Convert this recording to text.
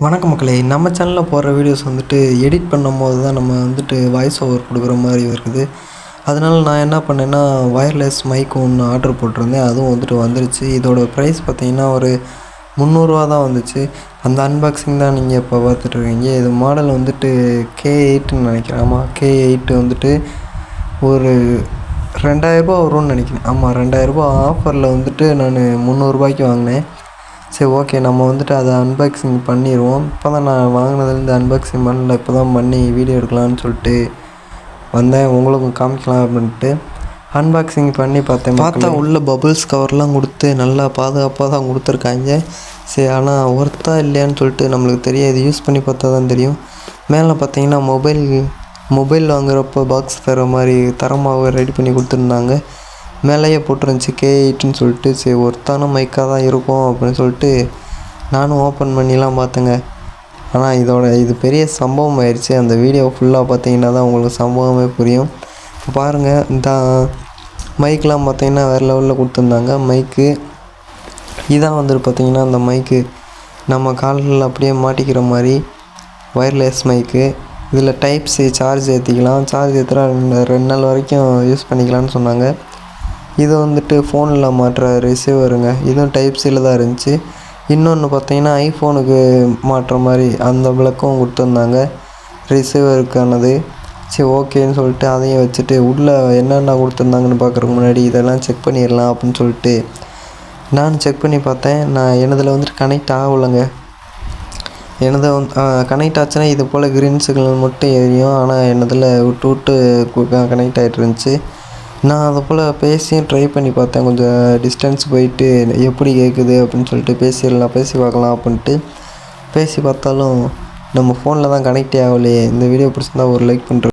வணக்கம் மக்களே, நம்ம சேனலில் போடுற வீடியோஸ் வந்துட்டு எடிட் பண்ணும்போது தான் நம்ம வந்துட்டு வாய்ஸ் ஓவர் கொடுக்குற மாதிரி இருக்குது. அதனால் நான் என்ன பண்ணேன்னா, ஒயர்லெஸ் மைக் ஒன்று ஆர்டர் போட்டிருந்தேன். அதுவும் வந்துட்டு வந்துருச்சு. இதோட ப்ரைஸ் பார்த்திங்கன்னா ஒரு 300 தான் வந்துச்சு. அந்த அன்பாக்சிங் தான் நீங்கள் இப்போ பார்த்துட்ருக்கீங்க. இது மாடல் வந்துட்டு K8ன்னு நினைக்கிறேன். ஆமாம், K8 வந்துட்டு ஒரு 2000 வரும்னு நினைக்கிறேன். ஆமாம், 2000 ஆஃபரில் வந்துட்டு நான் 300 வாங்கினேன். சரி, ஓகே, நம்ம வந்துட்டு அதை அன்பாக்சிங் பண்ணிடுவோம். இப்போ தான் நான் வாங்கினதுலேருந்து அன்பாக்சிங் பண்ணல. இப்போ தான் பண்ணி வீடியோ எடுக்கலான்னு சொல்லிட்டு வந்தேன், உங்களுக்கும் காமிக்கலாம் அப்படின்ட்டு. அன்பாக்சிங் பண்ணி பார்த்தா உள்ள பபுள்ஸ் கவர்லாம் கொடுத்து நல்லா பாதுகாப்பாக தான் கொடுத்துருக்காங்க. சரி, ஆனால் ஒர்த்தா இல்லையான்னு சொல்லிட்டு நம்மளுக்கு தெரியாது, யூஸ் பண்ணி பார்த்தா தான் தெரியும். மேலே பார்த்தீங்கன்னா மொபைல் வாங்குறப்போ பாக்ஸ் தர மாதிரி தரமாக ரெடி பண்ணி கொடுத்துருந்தாங்க. மேலேயே போட்டுருந்துச்சு K8ன்னு சொல்லிட்டு. சரி, ஒர்த்தான மைக்காக தான் இருக்கும் அப்படின்னு சொல்லிட்டு நானும் ஓப்பன் பண்ணிலாம் பார்த்தேங்க. ஆனால் இது பெரிய சம்பவம் ஆயிடுச்சு. அந்த வீடியோ ஃபுல்லாக பார்த்தீங்கன்னா தான் உங்களுக்கு சம்பவமே புரியும். இப்போ பாருங்கள், இந்த மைக்கெலாம் பார்த்தீங்கன்னா வேறு லெவலில் கொடுத்துருந்தாங்க. மைக்கு இதான் வந்துட்டு பார்த்தீங்கன்னா அந்த மைக்கு நம்ம காலில் அப்படியே மாட்டிக்கிற மாதிரி ஒயர்லெஸ் மைக்கு. இதில் டைப்ஸு சார்ஜ் ஏற்றிக்கலாம். சார்ஜ் ஏற்றுனா 2 நாள் வரைக்கும் யூஸ் பண்ணிக்கலான்னு சொன்னாங்க. இது வந்துட்டு ஃபோனில் மாட்டுற ரிசீவருங்க. இதுவும் டைப்-சியில் தான் இருந்துச்சு. இன்னொன்று பார்த்தீங்கன்னா ஐஃபோனுக்கு மாட்டுற மாதிரி அந்த விளக்கம் கொடுத்துருந்தாங்க ரிசீவருக்கானது. சரி, ஓகேன்னு சொல்லிட்டு அதையும் வச்சுட்டு உள்ளே என்னென்ன கொடுத்துருந்தாங்கன்னு பார்க்குறதுக்கு முன்னாடி இதெல்லாம் செக் பண்ணிடலாம் அப்படின்னு சொல்லிட்டு நான் செக் பண்ணி பார்த்தேன். எனதில் வந்துட்டு கனெக்ட் ஆகலைங்க. எனது கனெக்ட் ஆச்சுன்னா இது போல் க்ரீன் சிக்னல் மட்டும் எரியும். ஆனால் என்னதில் விட்டு கனெக்ட் ஆகிட்டு இருந்துச்சு. நான் அதை போல் பேசியும் ட்ரை பண்ணி பார்த்தேன். கொஞ்சம் டிஸ்டன்ஸ் போயிட்டு எப்படி கேட்குது அப்படின்னு சொல்லிட்டு பேசி பார்க்கலாம் அப்படின்ட்டு பேசி பார்த்தாலும் நம்ம ஃபோனில் தான் கனெக்டே ஆகலையே. இந்த வீடியோ பிடிச்சிருந்தா ஒரு லைக் பண்ணுறேன்.